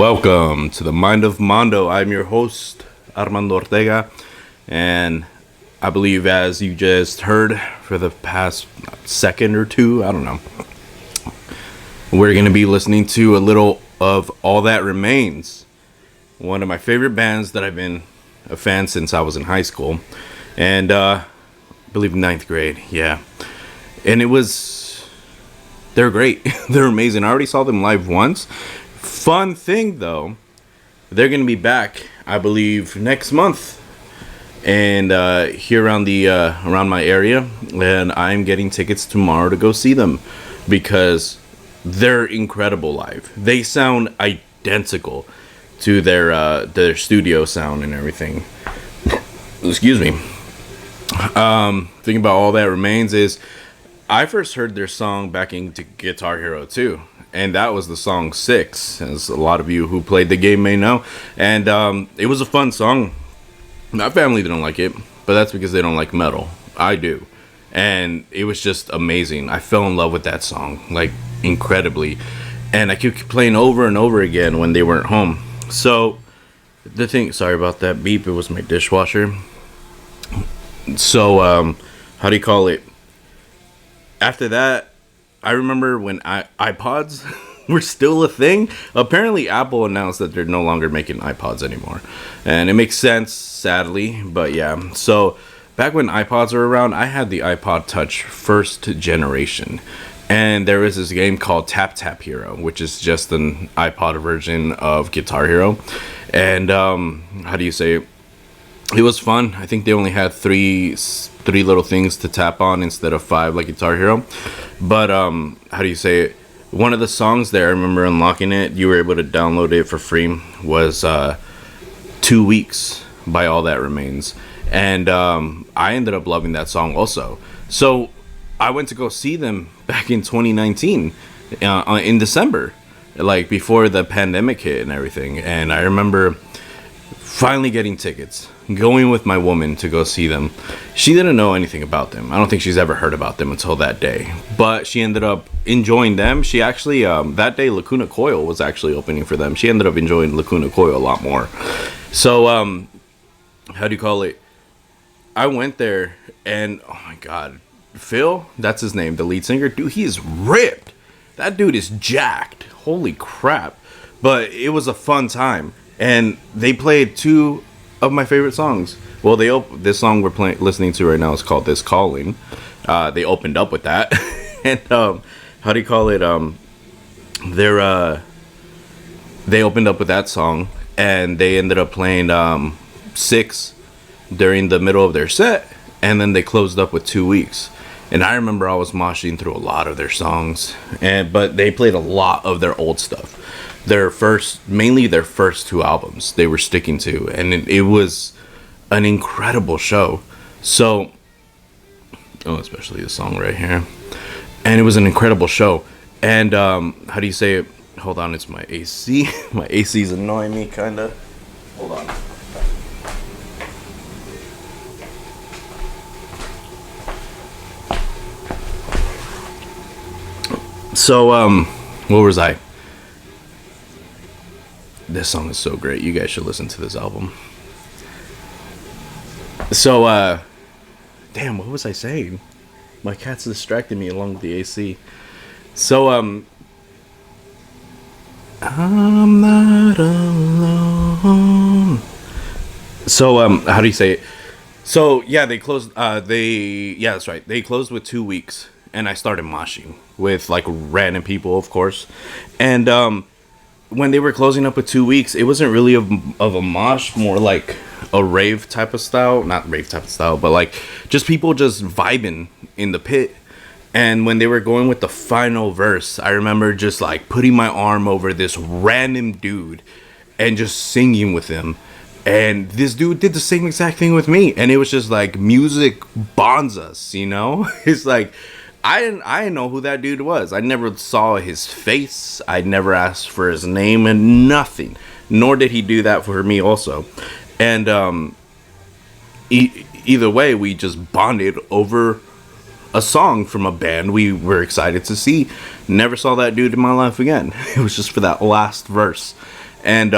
Welcome to the Mind of Mando. I'm your host, Armando Ortega, and I believe, as you just heard for the past second or two, I don't know, we're going to be listening to a little of All That Remains, one of my favorite bands that I've been a fan since I was in high school, and I believe ninth grade, yeah. And they're great. They're amazing. I already saw them live once. Fun thing though, they're gonna be back, I believe, next month, and here around my area, and I'm getting tickets tomorrow to go see them because they're incredible live. They sound identical to their studio sound and everything. Excuse me. Thing about All That Remains is I first heard their song back in Guitar Hero 2. And that was the song 6, as a lot of you who played the game may know. And it was a fun song. My family didn't like it, but that's because they don't like metal. I do. And it was just amazing. I fell in love with that song, like, incredibly. And I kept playing over and over again when they weren't home. So, sorry about that beep, it was my dishwasher. So, how do you call it? After that, I remember when iPods were still a thing. Apparently, Apple announced that they're no longer making iPods anymore. And it makes sense, sadly. But yeah, so back when iPods were around, I had the iPod Touch first generation. And there was this game called Tap Tap Hero, which is just an iPod version of Guitar Hero. And how do you say it? It was fun. I think they only had three little things to tap on instead of 5 like Guitar Hero. But how do you say it? One of the songs there, I remember unlocking it, you were able to download it for free, was 2 Weeks by All That Remains. And I ended up loving that song also. So I went to go see them back in 2019 in December, like before the pandemic hit and everything. And I remember finally getting tickets, going with my woman to go see them. She didn't know anything about them. I don't think she's ever heard about them until that day, but she ended up enjoying them. She actually that day Lacuna Coil was actually opening for them. She ended up enjoying Lacuna Coil a lot more. So how do you call it, I went there, and oh my god, Phil, that's his name, the lead singer, dude, he is ripped. That dude is jacked. Holy crap. But it was a fun time. And they played 2 of my favorite songs. Well, this song we're listening to right now is called "This Calling." They opened up with that, and how do you call it? They opened up with that song, and they ended up playing 6 during the middle of their set, and then they closed up with 2 Weeks. And I remember I was moshing through a lot of their songs, but they played a lot of their old stuff. Mainly their first 2 albums they were sticking to, and it was an incredible show. So, especially the song right here, and it was an incredible show. And how do you say it? Hold on, it's my AC. My AC is annoying me, kinda. Hold on. So, where was I? This song is so great. You guys should listen to this album. So, damn, what was I saying? My cat's distracting me along with the AC. So, I'm not alone. So, how do you say it? So, yeah, they closed, yeah, that's right. They closed with 2 Weeks, and I started moshing with, like, random people, of course. And, when they were closing up with 2 Weeks, it wasn't really of a mosh, more like a rave type of style. Not rave type of style, but like just people just vibing in the pit. And when they were going with the final verse, I remember just like putting my arm over this random dude and just singing with him. And this dude did the same exact thing with me. And it was just like music bonds us, you know? It's like, I didn't know who that dude was. I never saw his face. I never asked for his name and nothing. Nor did he do that for me also. And either way, we just bonded over a song from a band we were excited to see. Never saw that dude in my life again. It was just for that last verse. And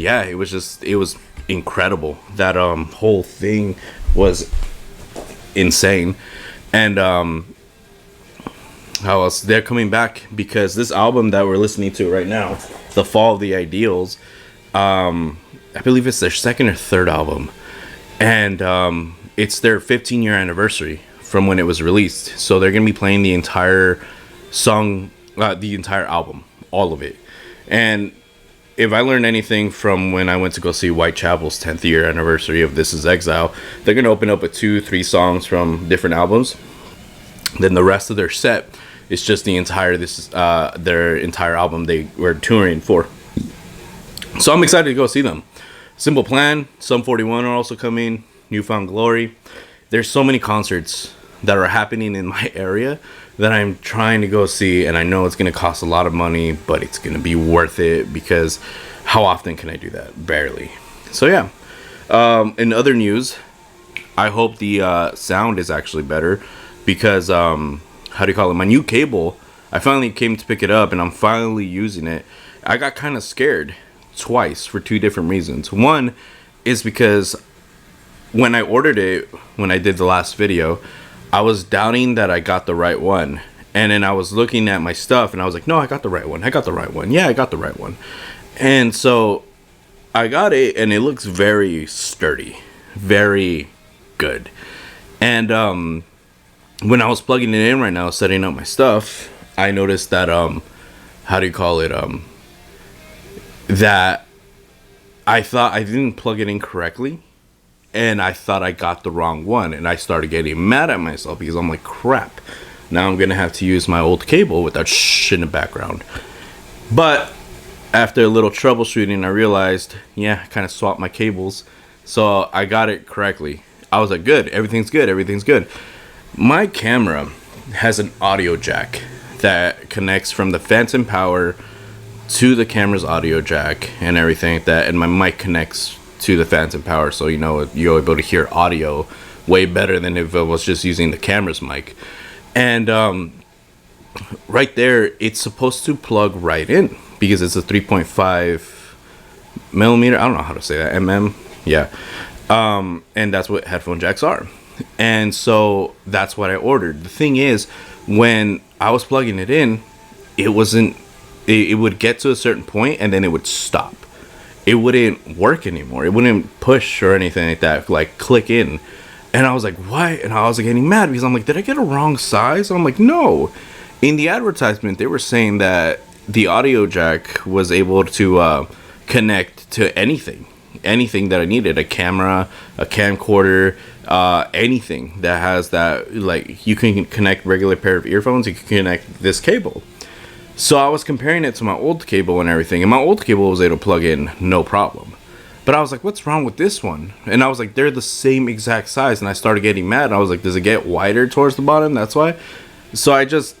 yeah, it was incredible. That whole thing was insane. And how else they're coming back, because this album that we're listening to right now, The Fall of the Ideals, I believe it's their second or third album, and it's their 15-year anniversary from when it was released. So they're gonna be playing the entire the entire album, all of it. And if I learned anything from when I went to go see Whitechapel's 10th year anniversary of This Is Exile, they're gonna open up with 2-3 songs from different albums. Then the rest of their set is just their entire album they were touring for. So I'm excited to go see them. Simple Plan, Sum 41 are also coming, Newfound Glory. There's so many concerts that are happening in my area that I'm trying to go see, and I know it's going to cost a lot of money, but it's going to be worth it, because how often can I do that? Barely. So yeah. In other news, I hope the sound is actually better, because my new cable, I finally came to pick it up and I'm finally using it. I got kind of scared twice for 2 different reasons. One is because when I ordered it, when I did the last video, I was doubting that I got the right one. And then I was looking at my stuff and I was like, no, I got the right one. Yeah, I got the right one. And so I got it, and it looks very sturdy, very good. And when I was plugging it in right now, setting up my stuff, I noticed that that I thought I didn't plug it in correctly, and I thought I got the wrong one, and I started getting mad at myself, because I'm like, crap, now I'm gonna have to use my old cable with that in the background. But after a little troubleshooting, I realized, yeah, I kind of swapped my cables, so I got it correctly. I was like, good, everything's good. My camera has an audio jack that connects from the phantom power to the camera's audio jack and everything like that, and my mic connects to the phantom power, so you're able to hear audio way better than if I was just using the camera's mic. And right there, it's supposed to plug right in, because it's a 3.5 millimeter, I don't know how to say that, yeah, and that's what headphone jacks are. And so that's what I ordered. The thing is, when I was plugging it in, it would get to a certain point and then it would stop. It wouldn't work anymore. It wouldn't push or anything like that, like click in. And I was like, what? And I was like getting mad, because I'm like, did I get a wrong size? And I'm like, no. In the advertisement, they were saying that the audio jack was able to connect to anything that I needed, a camera, a camcorder, anything that has that, like, you can connect regular pair of earphones, you can connect this cable. So I was comparing it to my old cable and everything, and my old cable was able to plug in no problem. But I was like, what's wrong with this one? And I was like, they're the same exact size, and I started getting mad. I was like, does it get wider towards the bottom? That's why. So I just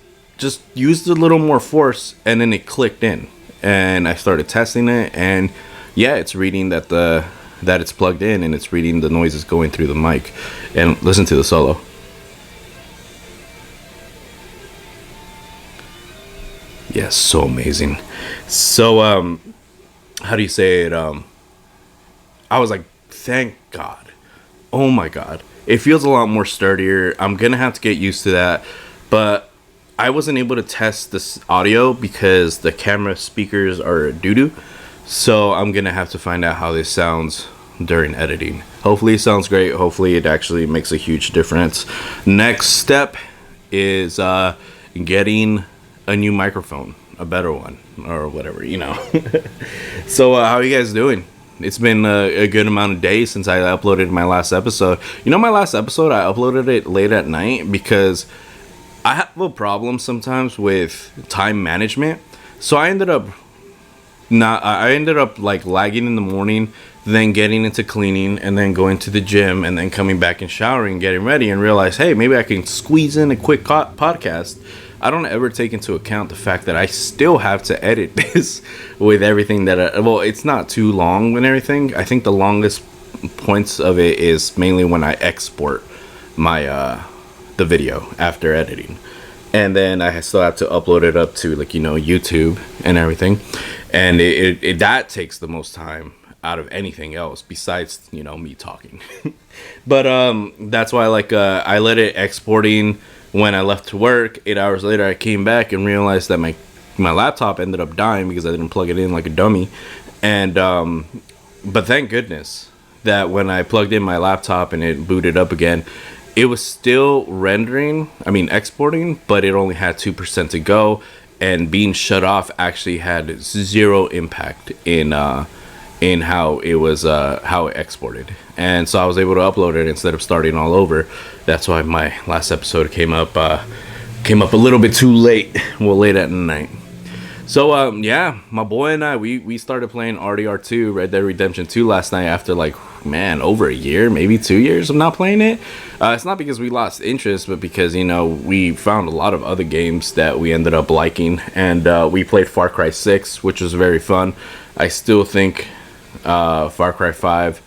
used a little more force, and then it clicked in, and I started testing it, and yeah, it's reading that it's plugged in, and it's reading the noises going through the mic. And listen to the solo. Yeah, so amazing. So how do you say it? I was like, thank God. Oh my God. It feels a lot more sturdier. I'm gonna have to get used to that. But I wasn't able to test this audio because the camera speakers are doo-doo. So I'm gonna have to find out how this sounds during editing. Hopefully it sounds great. Hopefully it actually makes a huge difference. Next step is getting a new microphone, a better one, or whatever, So how are you guys doing? It's been a good amount of days since I uploaded my last episode. My last episode, I uploaded it late at night because I have a problem sometimes with time management. So I ended up like lagging in the morning, then getting into cleaning, and then going to the gym, and then coming back and showering, getting ready, and realize, hey, maybe I can squeeze in a quick podcast. I don't ever take into account the fact that I still have to edit this with everything that it's not too long and everything. I think the longest points of it is mainly when I export my the video after editing. and then I still have to upload it up to like YouTube and everything, and that takes the most time out of anything else besides me talking. But that's why like I let it exporting when I left to work. 8 hours later I came back and realized that my laptop ended up dying because I didn't plug it in like a dummy. And but thank goodness that when I plugged in my laptop and it booted up again, it was still exporting, but it only had 2% to go, and being shut off actually had zero impact in how it was how it exported. And so I was able to upload it instead of starting all over. That's why my last episode came up a little bit too late, late at night. So yeah, my boy and I we started playing RDR2, Red Dead Redemption 2 last night after like over a year, maybe 2 years of not playing it. It's not because we lost interest, but because we found a lot of other games that we ended up liking, and we played Far Cry 6, which was very fun. I still think Far Cry 5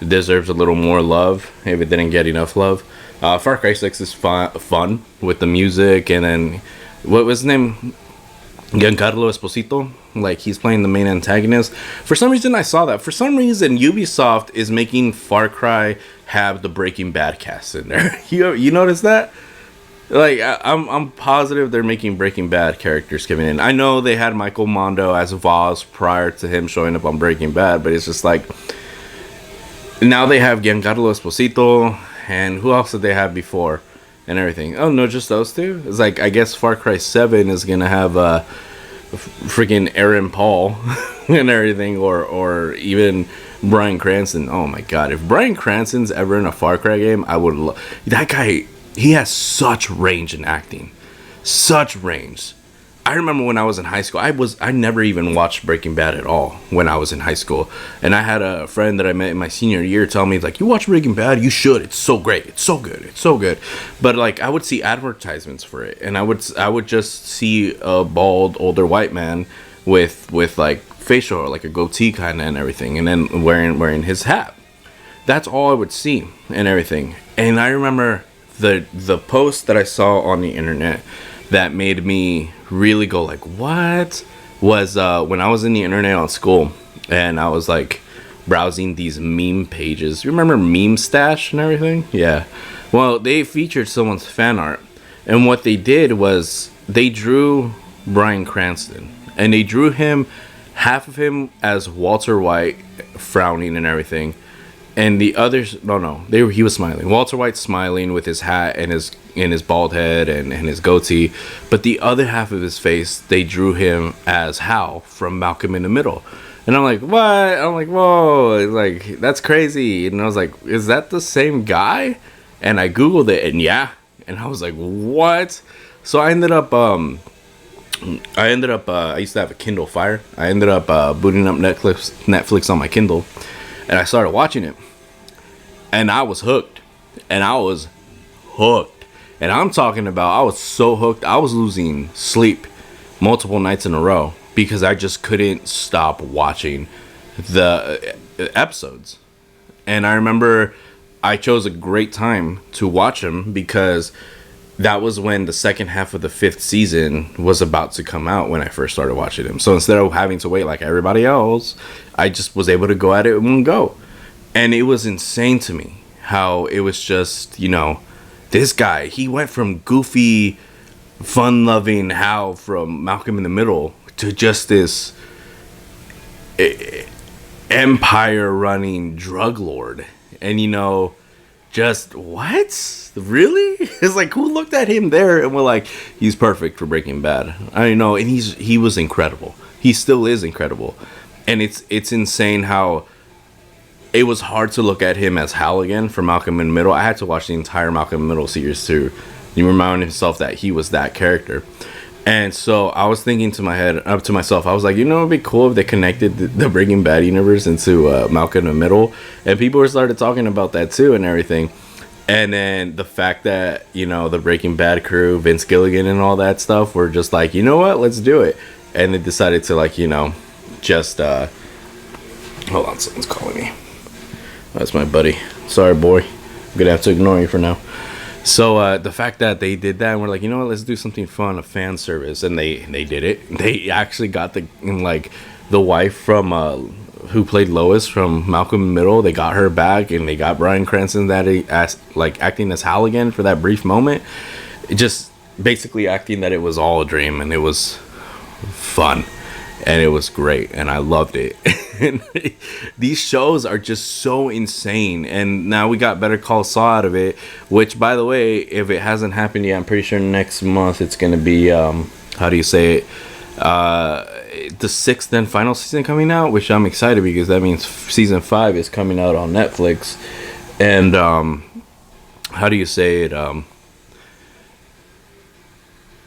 deserves a little more love if it didn't get enough love. Far Cry 6 is fun with the music, and then what was his name? Giancarlo Esposito, like he's playing the main antagonist. For some reason I saw that. For some reason Ubisoft is making Far Cry have the Breaking Bad cast in there. You notice that? Like I'm positive they're making Breaking Bad characters coming in. I know they had Michael Mando as Voss prior to him showing up on Breaking Bad, but it's just like now they have Giancarlo Esposito, and who else did they have before? And everything. Oh no, just those two. It's like I guess Far Cry 7 is gonna have freaking Aaron Paul and everything, or even Bryan Cranston. Oh my god, if Bryan Cranston's ever in a Far Cry game, I would that guy. He has such range in acting, such range. I remember when I was in high school, I never even watched Breaking Bad at all when I was in high school. And I had a friend that I met in my senior year tell me, like, you watch Breaking Bad? You should. It's so great. It's so good. It's so good. But, like, I would see advertisements for it. And I would just see a bald, older white man with like, facial, or like a goatee kind of and everything. And then wearing his hat. That's all I would see and everything. And I remember the post that I saw on the internet that made me really go like, what? Was when I was in the internet on school, and I was like browsing these meme pages. You remember Meme Stash and everything? Yeah. Well, they featured someone's fan art, and what they did was they drew Bryan Cranston, and they drew him, half of him as Walter White, frowning and everything, and the others, he was smiling. Walter White smiling with his hat and his bald head and his goatee. But the other half of his face, they drew him as Hal from Malcolm in the Middle. And I'm like, what? I'm like, whoa, like, that's crazy. And I was like, is that the same guy? And I Googled it, and yeah. And I was like, what? So I ended up, I used to have a Kindle Fire. I ended up booting up Netflix on my Kindle. And I started watching it. And I was hooked. And I'm talking about, I was so hooked. I was losing sleep multiple nights in a row because I just couldn't stop watching the episodes. And I remember I chose a great time to watch them because that was when the second half of the 5th season was about to come out when I first started watching them. So instead of having to wait like everybody else, I just was able to go at it in one go. And it was insane to me how it was just, this guy, he went from goofy, fun-loving Hal from Malcolm in the Middle to just this empire-running drug lord. And, just, what? Really? It's like, who looked at him there and were like, he's perfect for Breaking Bad? I know, and he was incredible. He still is incredible. And it's insane how it was hard to look at him as Hal again for Malcolm in the Middle. I had to watch the entire Malcolm in the Middle series to remind himself that he was that character. And so I was thinking to myself, I was like, it'd be cool if they connected the Breaking Bad universe into Malcolm in the Middle. And people started talking about that too and everything. And then the fact that, the Breaking Bad crew, Vince Gilligan and all that stuff were just like, you know what, let's do it. And they decided to just, hold on, someone's calling me. That's my buddy. Sorry, boy. I'm gonna have to ignore you for now. So the fact that they did that and we're like, you know what, let's do something fun, a fan service, and they did it. They actually got the wife from who played Lois from Malcolm in the Middle. They got her back, and they got Bryan Cranston that as like acting as Hal again for that brief moment. It just basically acting that it was all a dream, and it was fun, and it was great, and I loved it. And these shows are just so insane, and now we got Better Call Saul out of it, which, by the way, if it hasn't happened yet, I'm pretty sure next month it's gonna be how do you say it, the 6th and final season coming out, which I'm excited because that means season 5 is coming out on Netflix. And how do you say it,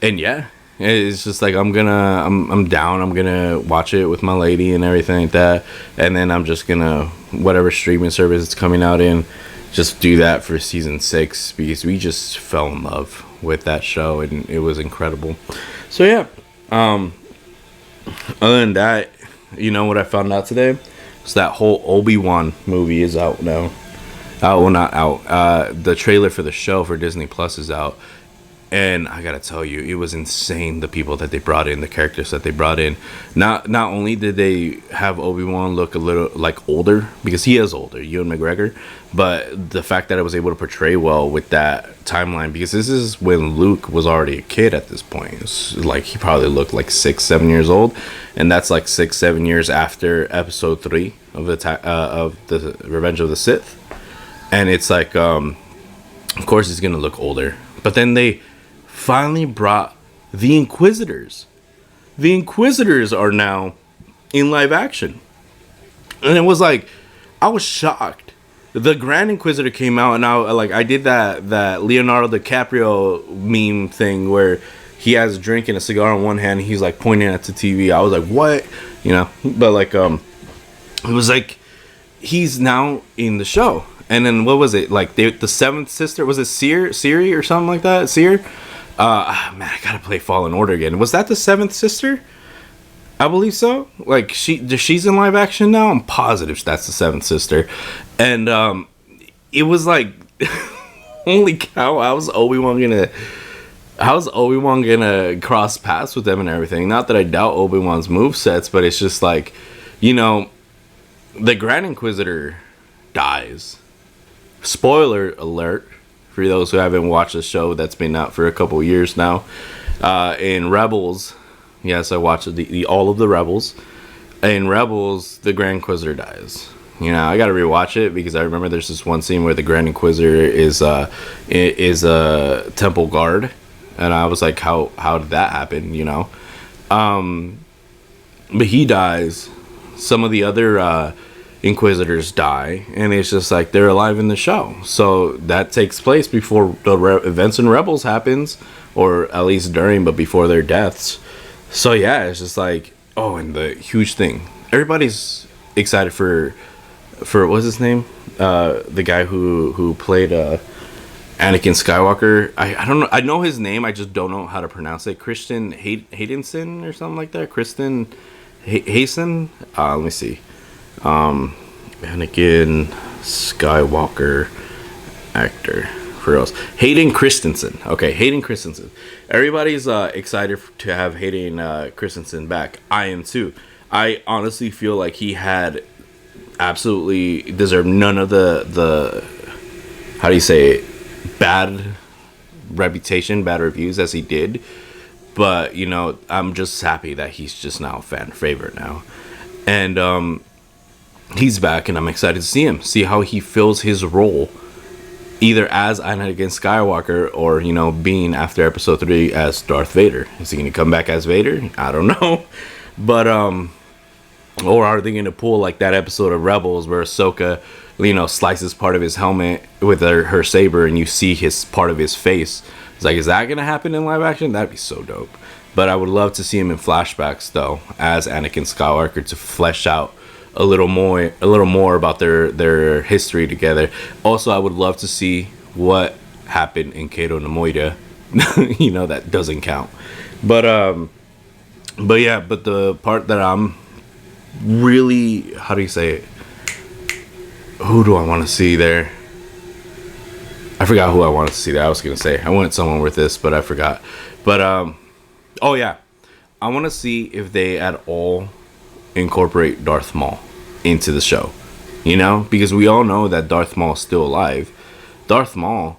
and yeah, it's just like I'm down. I'm gonna watch it with my lady and everything like that, and then I'm just gonna, whatever streaming service it's coming out in, just do that for season 6 because we just fell in love with that show and it was incredible. So yeah, other than that, you know what I found out today? So that whole Obi-Wan movie is out now. Well, not out. The trailer for the show for Disney Plus is out. And I gotta tell you, it was insane, the people that they brought in, the characters that they brought in. Not only did they have Obi-Wan look a little like older, because he is older, Ewan McGregor, but the fact that I was able to portray well with that timeline, because this is when Luke was already a kid at this point. It's like he probably looked like 6-7 years old, and that's like 6-7 years after Episode 3 of the Revenge of the Sith. And it's like, of course he's gonna look older, but then they finally brought the Inquisitors. The Inquisitors are now in live action. And it was like, I was shocked. The Grand Inquisitor came out, and I did that Leonardo DiCaprio meme thing where he has a drink and a cigar in one hand and he's like pointing at the TV. I was like, what? You know, but like it was like he's now in the show. And then what was it? Like the seventh sister, was it Siri or something like that? Seer? Man, I gotta play Fallen Order again. Was that the seventh sister? I believe so. Like she's in live action now. I'm positive that's the seventh sister. And it was like, holy cow! How's Obi-Wan gonna cross paths with them and everything? Not that I doubt Obi-Wan's movesets, but it's just like, you know, the Grand Inquisitor dies. Spoiler alert for those who haven't watched the show that's been out for a couple years now. In Rebels, yes, I watched the all of the Rebels. In Rebels, the Grand Inquisitor dies. You know, I gotta rewatch it because I remember there's this one scene where the Grand Inquisitor is a temple guard, and I was like, how did that happen? You know, but he dies. Some of the other Inquisitors die, and it's just like they're alive in the show. So that takes place before the events in Rebels happens, or at least during, but before their deaths. So yeah, it's just like, oh, and the huge thing, everybody's excited for what's his name, the guy who played Anakin Skywalker. I don't know, I know his name, I just don't know how to pronounce it. Christian Haydenson or something like that. Kristen Hasten. Let me see. Anakin Skywalker actor. For else, Hayden Christensen. Okay, Hayden Christensen. Everybody's excited to have Hayden Christensen back. I am too. I honestly feel like he had absolutely deserved none of the how do you say it, bad reputation, bad reviews as he did. But you know, I'm just happy that he's just now a fan favorite now, and he's back, and I'm excited to see him, see how he fills his role, either as Anakin Skywalker or, you know, being after Episode 3 as Darth Vader. Is he going to come back as Vader? I don't know, but or are they going to pull like that episode of Rebels where Ahsoka, you know, slices part of his helmet with her saber, and you see his part of his face? It's like, is that going to happen in live action? That'd be so dope. But I would love to see him in flashbacks though, as Anakin Skywalker, to flesh out a little more about their history together. Also, I would love to see what happened in Cato Nemoida. You know, that doesn't count. But yeah, but the part that I'm really, how do you say it? Who do I want to see there? I forgot who I wanted to see that. I was gonna say I wanted someone with this, but I forgot. But oh yeah, I want to see if they at all incorporate Darth Maul into the show. You know, because we all know that Darth Maul is still alive. Darth Maul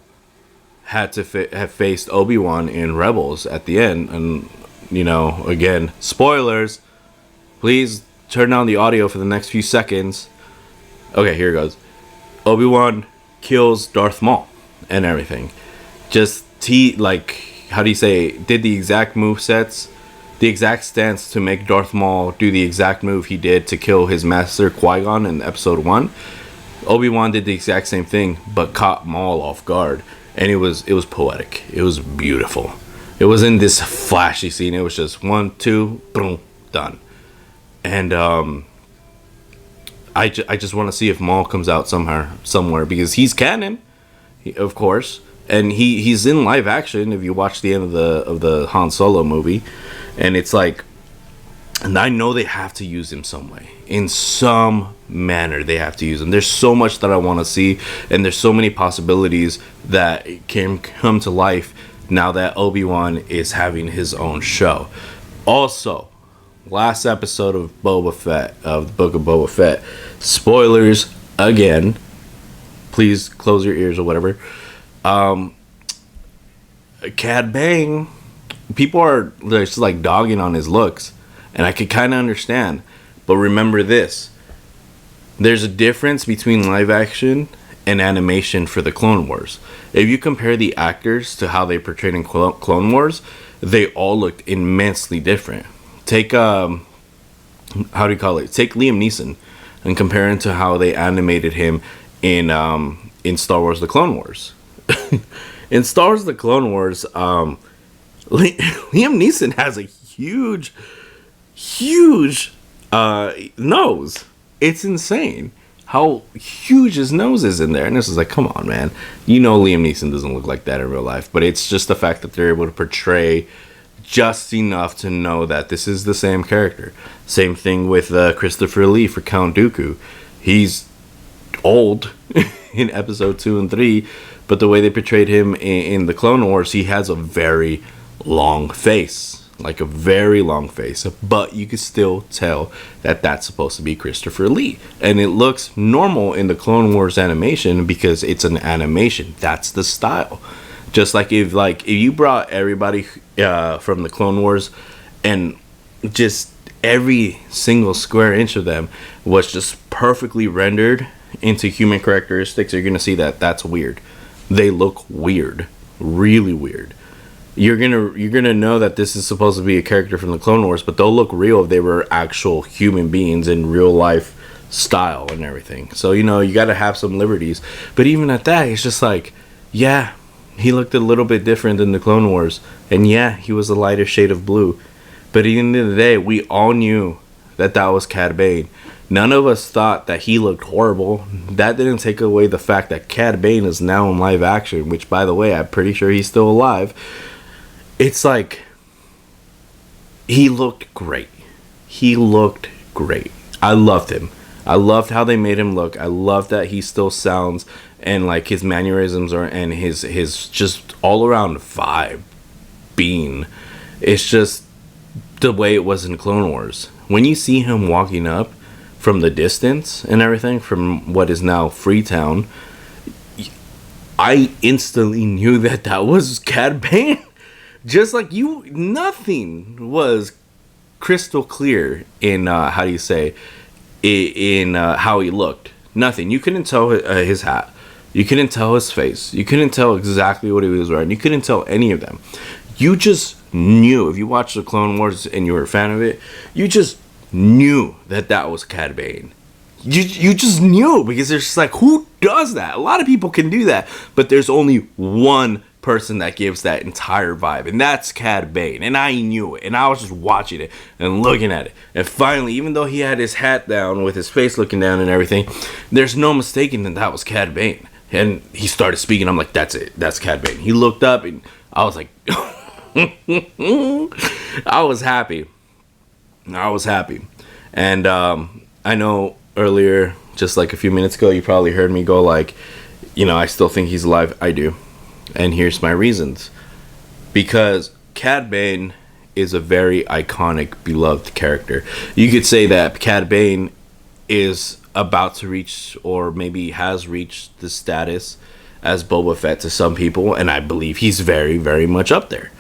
had to have faced Obi-Wan in Rebels at the end, and you know, again, spoilers. Please turn down the audio for the next few seconds. Okay, here it goes. Obi-Wan kills Darth Maul and everything. Just how do you say, did the exact move sets, the exact stance to make Darth Maul do the exact move he did to kill his master Qui-Gon in episode 1. Obi-Wan did the exact same thing, but caught Maul off guard. And it was poetic. It was beautiful. It wasn't this flashy scene. It was just 1, 2, boom, done. And I just want to see if Maul comes out somewhere, because he's canon, of course, and he's in live action. If you watch the end of the Han Solo movie, and it's like, and I know they have to use him some way, in some manner. They have to use him. There's so much that I want to see, and there's so many possibilities that can come to life now that Obi-Wan is having his own show. Also, last episode of Boba Fett, of the Book of Boba Fett. Spoilers again. Please close your ears or whatever. Cad Bane, people are just like dogging on his looks, and I could kind of understand. But remember this: there's a difference between live action and animation for the Clone Wars. If you compare the actors to how they portrayed in Clone Wars, they all looked immensely different. Take Take Liam Neeson and compare him to how they animated him in Star Wars: The Clone Wars. In Star Wars: The Clone Wars, Liam Neeson has a huge nose. It's insane how huge his nose is in there. And this is like, come on, man. You know Liam Neeson doesn't look like that in real life. But it's just the fact that they're able to portray just enough to know that this is the same character. Same thing with Christopher Lee for Count Dooku. He's old in episode 2 and 3, but the way they portrayed him in the Clone Wars, he has a very long face. Like a very long face. But you can still tell that that's supposed to be Christopher Lee. And it looks normal in the Clone Wars animation because it's an animation. That's the style. Just like if you brought everybody from the Clone Wars, and just every single square inch of them was just perfectly rendered into human characteristics, you're gonna see that that's weird. They look weird, really weird. You're gonna know that this is supposed to be a character from the Clone Wars, but they'll look real if they were actual human beings in real life style and everything. So you gotta have some liberties. But even at that, it's just like, yeah, he looked a little bit different than the Clone Wars, and yeah, he was a lighter shade of blue. But at the end of the day, we all knew that was Cad Bane. None of us thought that he looked horrible. That didn't take away the fact that Cad Bane is now in live action, which, by the way, I'm pretty sure he's still alive. It's like, he looked great. He looked great. I loved him. I loved how they made him look. I love that he still sounds, and like his mannerisms and his just all around vibe being. It's just the way it was in Clone Wars. When you see him walking up from the distance and everything, from what is now Freetown, I instantly knew that was Cad Bane. Just like nothing was crystal clear in how he looked. Nothing. You couldn't tell his hat. You couldn't tell his face. You couldn't tell exactly what he was wearing. You couldn't tell any of them. You just knew. If you watched the Clone Wars and you were a fan of it, you just knew that was Cad Bane. You just knew, because there's just like, who does that? A lot of people can do that, but there's only one person that gives that entire vibe, and that's Cad Bane. And I knew it, and I was just watching it and looking at it, and finally, even though he had his hat down with his face looking down and everything, there's no mistaking that was Cad Bane. And he started speaking. I'm like, that's it, that's Cad Bane. He looked up, and I was like, I was happy. And I know earlier, just like a few minutes ago, you probably heard me go like, I still think he's alive. I do. And here's my reasons. Because Cad Bane is a very iconic, beloved character. You could say that Cad Bane is about to reach, or maybe has reached, the status as Boba Fett to some people, and I believe he's very, very much up there.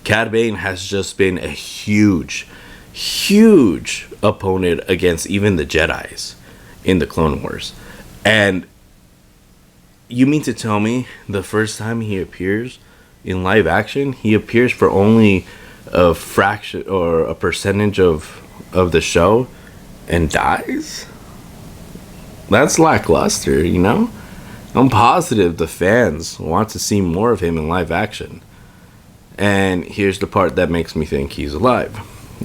Cad Bane has just been a huge, huge opponent against even the Jedis in the Clone Wars. And you mean to tell me the first time he appears in live action, he appears for only a fraction or a percentage of the show and dies? That's lackluster, I'm positive the fans want to see more of him in live action. And here's the part that makes me think he's alive.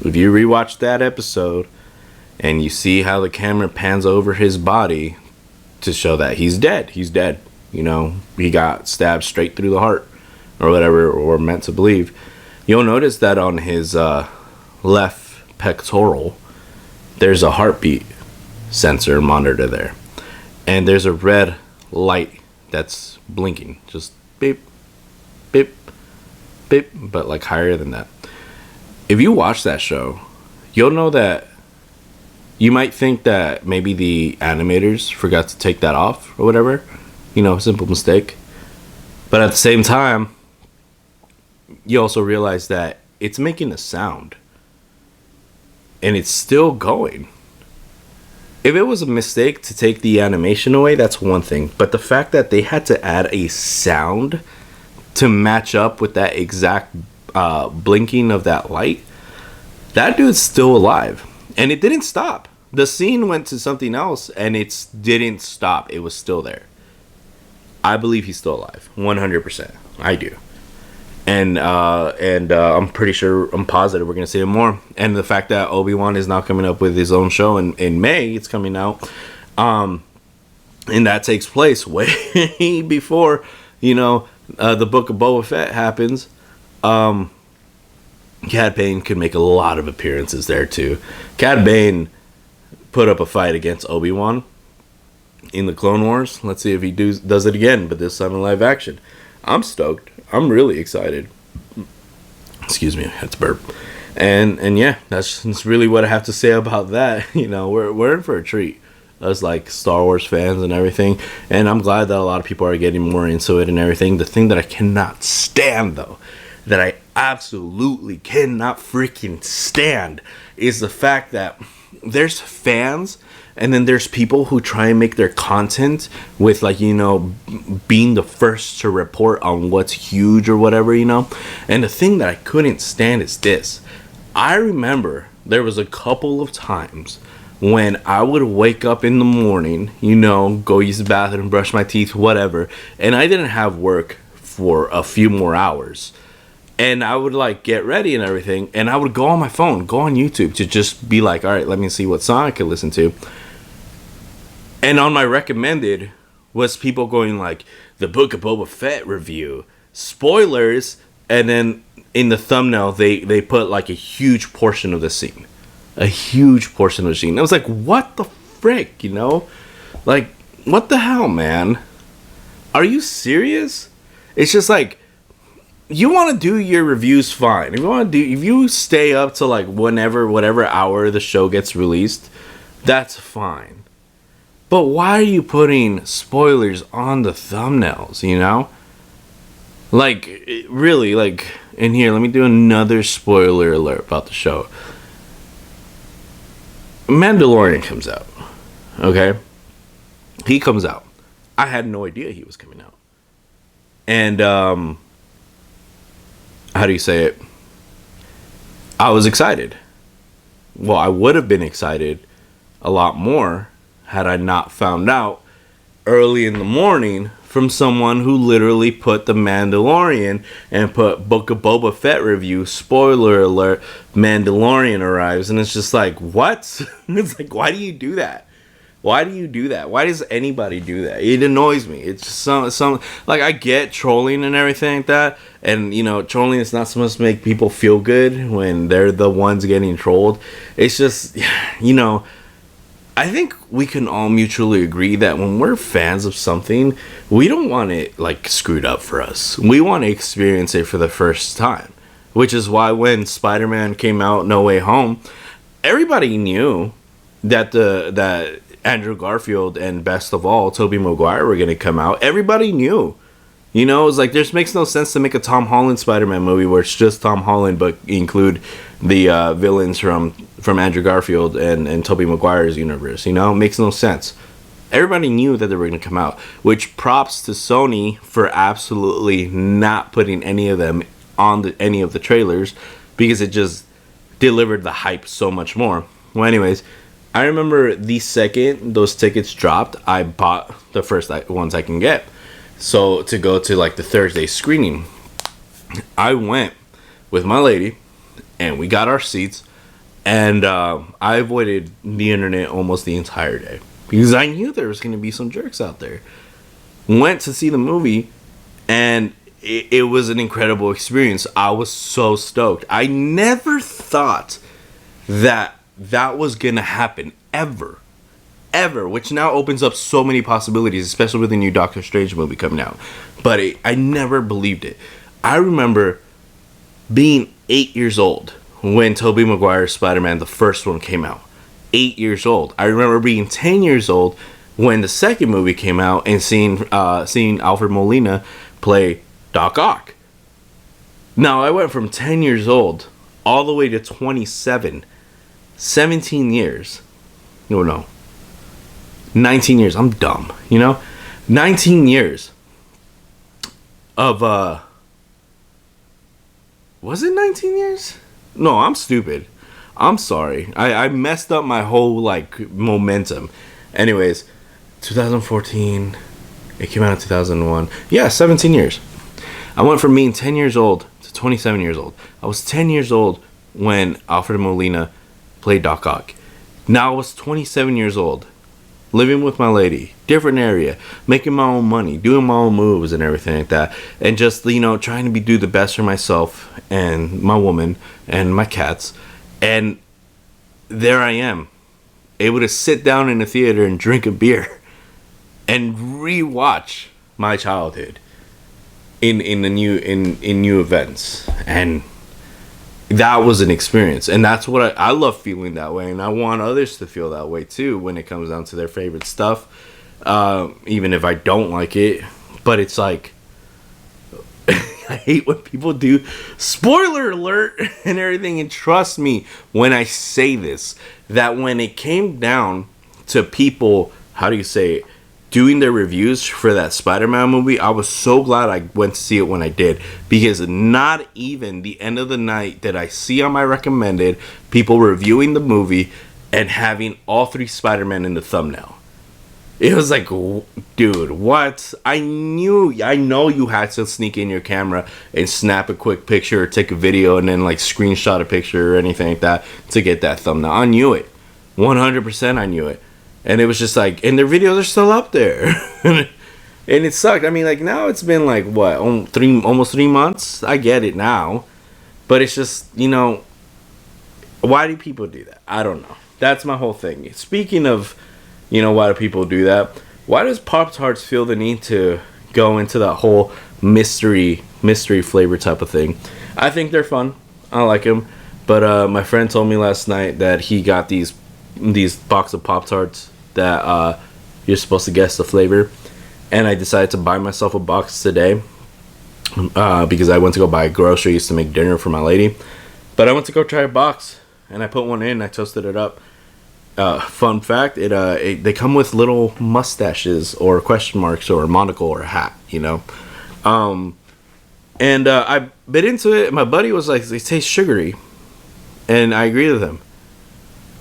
If you rewatch that episode and you see how the camera pans over his body to show that he's dead. He got stabbed straight through the heart or whatever, or meant to believe. You'll notice that on his left pectoral, there's a heartbeat sensor monitor there. And there's a red light that's blinking. Just beep, beep, beep, but like higher than that. If you watch that show, you'll know that you might think that maybe the animators forgot to take that off or whatever. Simple mistake. But at the same time, you also realize that it's making a sound. And it's still going. If it was a mistake to take the animation away, that's one thing. But the fact that they had to add a sound to match up with that exact blinking of that light, that dude's still alive. And it didn't stop. The scene went to something else, and it didn't stop. It was still there. I believe he's still alive. 100%. I do. And I'm pretty sure, I'm positive we're going to see him more. And the fact that Obi-Wan is now coming up with his own show in May, it's coming out. And that takes place way before, the Book of Boba Fett happens. Cad Bane could make a lot of appearances there too. Cad Bane put up a fight against Obi-Wan in the Clone Wars. Let's see if he does it again, but this time in live action. I'm stoked. I'm really excited. Excuse me, that's burp. And yeah, that's really what I have to say about that. We're in for a treat, us like Star Wars fans and everything. And I'm glad that a lot of people are getting more into it and everything. The thing that I cannot stand, though, that I absolutely cannot freaking stand, is the fact that there's fans and then there's people who try and make their content with being the first to report on what's huge or whatever. And the thing that I couldn't stand is this. I remember there was a couple of times when I would wake up in the morning, go use the bathroom, brush my teeth, whatever, and I didn't have work for a few more hours. And I would get ready and everything, and I would go on my phone, go on YouTube to just be like, all right, let me see what song I could listen to. And on my recommended was people going the Book of Boba Fett review, spoilers, and then in the thumbnail they put a huge portion of the scene. A huge portion of the scene. I was like, what the frick, what the hell, man? Are you serious? It's just you want to do your reviews, fine. If you stay up to whatever hour the show gets released, that's fine. But why are you putting spoilers on the thumbnails, Really, in here, let me do another spoiler alert about the show. Mandalorian comes out, okay? He comes out. I had no idea he was coming out. And, how do you say it? I was excited. Well, I would have been excited a lot more had I not found out early in the morning from someone who literally put The Mandalorian and put Book of Boba Fett review, spoiler alert, Mandalorian arrives. And it's just what? It's why do you do that? Why do you do that? Why does anybody do that? It annoys me. It's just some I get trolling and everything like that. And, trolling is not supposed to make people feel good when they're the ones getting trolled. It's just, I think we can all mutually agree that when we're fans of something, we don't want it like screwed up for us. We want to experience it for the first time, which is why when Spider-Man came out, No Way Home, everybody knew that that Andrew Garfield and best of all, Tobey Maguire were gonna come out. Everybody knew. You know, it's like there's makes no sense to make a Tom Holland Spider-Man movie where it's just Tom Holland, but include the villains from Andrew Garfield and Tobey Maguire's universe. You know, it makes no sense. Everybody knew that they were going to come out, which props to Sony for absolutely not putting any of them on any of the trailers because it just delivered the hype so much more. Well, anyways, I remember the second those tickets dropped, I bought the first ones I can get. So to go to like the Thursday screening, I went with my lady and we got our seats, and I avoided the internet almost the entire day because I knew there was going to be some jerks out there. Went to see the movie, and it was an incredible experience. I was so stoked. I never thought that was going to happen ever, which now opens up so many possibilities, especially with the new Doctor Strange movie coming out. But I never believed it. I remember being 8 years old when Tobey Maguire's Spider-Man, the first one, came out. 8 years old. I remember being 10 years old when the second movie came out and seeing Alfred Molina play Doc Ock. Now, I went from 10 years old all the way to 27. 17 years. No. 19 years. I'm dumb, you know? 19 years of, was it 19 years? No, I'm stupid. I'm sorry. I messed up my whole, like, momentum. Anyways, 2014, it came out in 2001. Yeah, 17 years. I went from being 10 years old to 27 years old. I was 10 years old when Alfred Molina played Doc Ock. Now I was 27 years old. Living with my lady, different area, making my own money, doing my own moves and everything like that, and just, you know, trying to do the best for myself and my woman and my cats. And there I am, able to sit down in a theater and drink a beer and rewatch my childhood in new events. And that was an experience, and that's what I love feeling that way, and I want others to feel that way too when it comes down to their favorite stuff, even if I don't like it. But it's like I hate when people do spoiler alert and everything, and trust me when I say this, that when it came down to people, how do you say it, doing their reviews for that Spider-Man movie, I was so glad I went to see it when I did, because not even the end of the night did I see on my recommended people reviewing the movie and having all three Spider-Man in the thumbnail. It was like, dude, what? I know you had to sneak in your camera and snap a quick picture or take a video and then like screenshot a picture or anything like that to get that thumbnail. I knew it. 100% I knew it. And it was just like, and their videos are still up there. And it sucked. I mean, like, now it's been like, what, almost 3 months? I get it now. But it's just, you know, why do people do that? I don't know. That's my whole thing. Speaking of, you know, why do people do that? Why does Pop-Tarts feel the need to go into that whole mystery flavor type of thing? I think they're fun. I like them. But my friend told me last night that he got these box of Pop-Tarts that you're supposed to guess the flavor, and I decided to buy myself a box today because I went to go buy groceries to make dinner for my lady. But I went to go try a box, and I put one in. I toasted it up. Fun fact: they come with little mustaches or question marks or a monocle or a hat, you know. And I bit into it. My buddy was like, "They taste sugary," and I agree with him.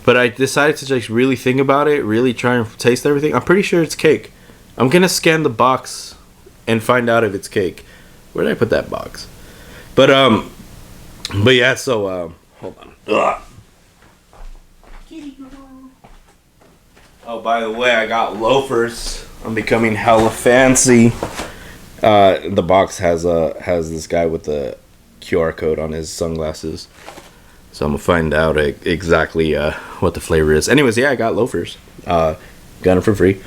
But I decided to just really think about it, really try and taste everything. I'm pretty sure it's cake. I'm going to scan the box and find out if it's cake. Where did I put that box? But yeah, so, hold on. Ugh. Oh, by the way, I got loafers. I'm becoming hella fancy. The box has this guy with the QR code on his sunglasses. So I'm gonna find out exactly what the flavor is. Anyways, yeah, I got loafers. Got them for free.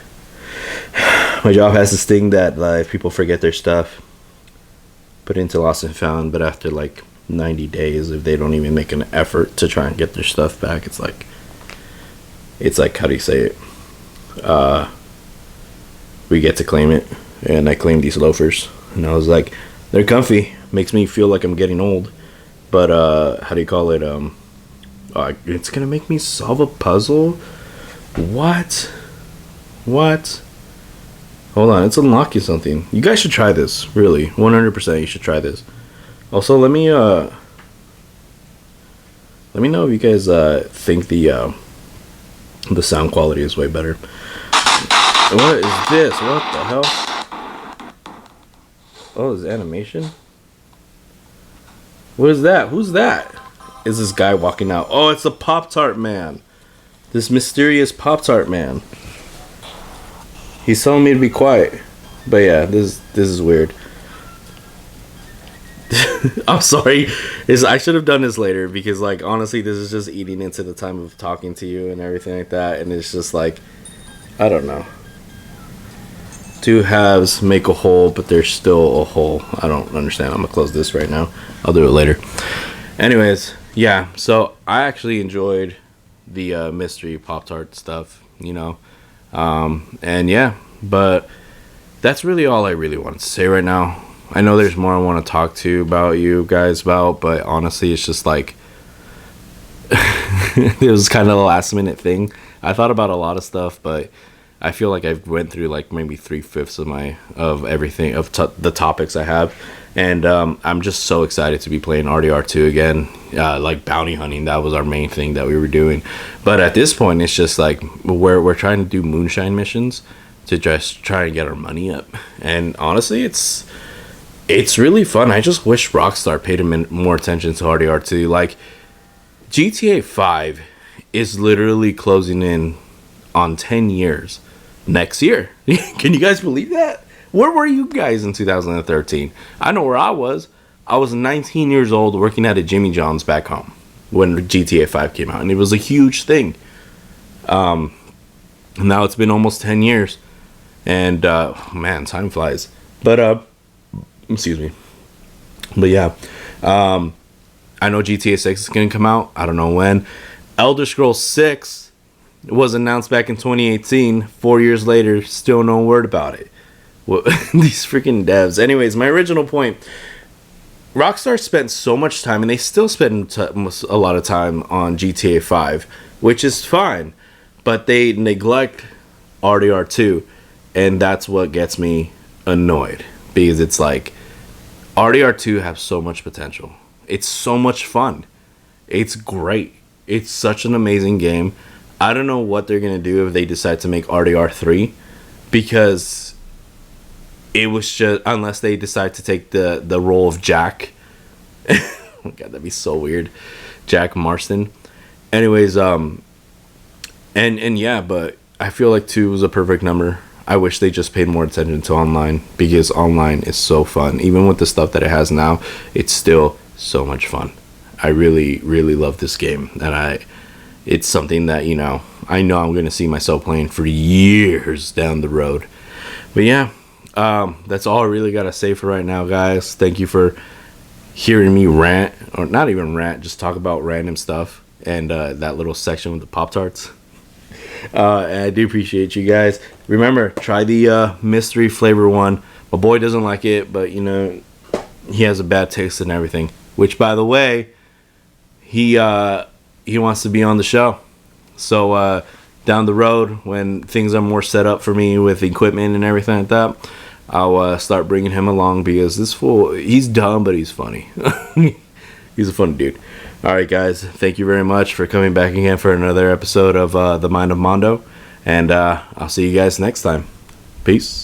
My job has this thing that if people forget their stuff, put it into lost and found. But after like 90 days, if they don't even make an effort to try and get their stuff back, it's like how do you say it? We get to claim it, and I claimed these loafers, and I was like, they're comfy. Makes me feel like I'm getting old. But how do you call it? It's gonna make me solve a puzzle. What? Hold on, it's unlocking something. You guys should try this. Really, 100%. You should try this. Also, let me know if you guys think the sound quality is way better. What is this? What the hell? Oh, is animation? What is that? Who's that? Is this guy walking out? Oh, it's the Pop-Tart man. This mysterious Pop-Tart man. He's telling me to be quiet. But yeah, this is weird. I'm sorry. I should have done this later because, like, honestly, this is just eating into the time of talking to you and everything like that. And it's just like, I don't know. Two halves make a whole, but there's still a whole. I don't understand. I'm going to close this right now. I'll do it later. Anyways, yeah. So I actually enjoyed the mystery Pop-Tart stuff, you know. And yeah, but that's really all I really want to say right now. I know there's more I want to talk to you guys about, but honestly, it's just like it was kind of a last minute thing. I thought about a lot of stuff, but I feel like I've went through like maybe 3/5 of everything of the topics I have, and I'm just so excited to be playing RDR2 again. Like bounty hunting, that was our main thing that we were doing. But at this point, it's just like we're trying to do moonshine missions to just try and get our money up. And honestly, it's really fun. I just wish Rockstar paid more attention to RDR2. Like GTA 5 is literally closing in on 10 years next year. Can you guys believe that? Where were you guys in 2013? I know where I was. I was 19 years old working at a Jimmy John's back home when GTA 5 came out, and it was a huge thing. Now it's been almost 10 years, and man, time flies. But excuse me. But yeah, I know GTA 6 is gonna come out. I don't know when. Elder Scrolls 6 was announced back in 2018. 4 years later, still no word about it. These freaking devs. Anyways, my original point. Rockstar spent so much time, and they still spend a lot of time on GTA 5, which is fine, but they neglect RDR2, and that's what gets me annoyed, because it's like RDR2 has so much potential. It's so much fun. It's great. It's such an amazing game. I don't know what they're going to do if they decide to make RDR3, because it was just, unless they decide to take the role of Jack. Oh my god, that'd be so weird. Jack Marston. Anyways, and yeah, but I feel like 2 was a perfect number. I wish they just paid more attention to online, because online is so fun. Even with the stuff that it has now, it's still so much fun. I really, really love this game, and it's something that, you know I'm going to see myself playing for years down the road. But yeah, that's all I really got to say for right now, guys. Thank you for hearing me rant, or not even rant, just talk about random stuff, and that little section with the Pop-Tarts. And I do appreciate you guys. Remember, try the mystery flavor one. My boy doesn't like it, but you know, he has a bad taste and everything. Which, by the way, he wants to be on the show. So down the road, when things are more set up for me with equipment and everything like that, I'll start bringing him along, because this fool, he's dumb, but he's funny. He's a funny dude. All right, guys. Thank you very much for coming back again for another episode of The Mind of Mando. And I'll see you guys next time. Peace.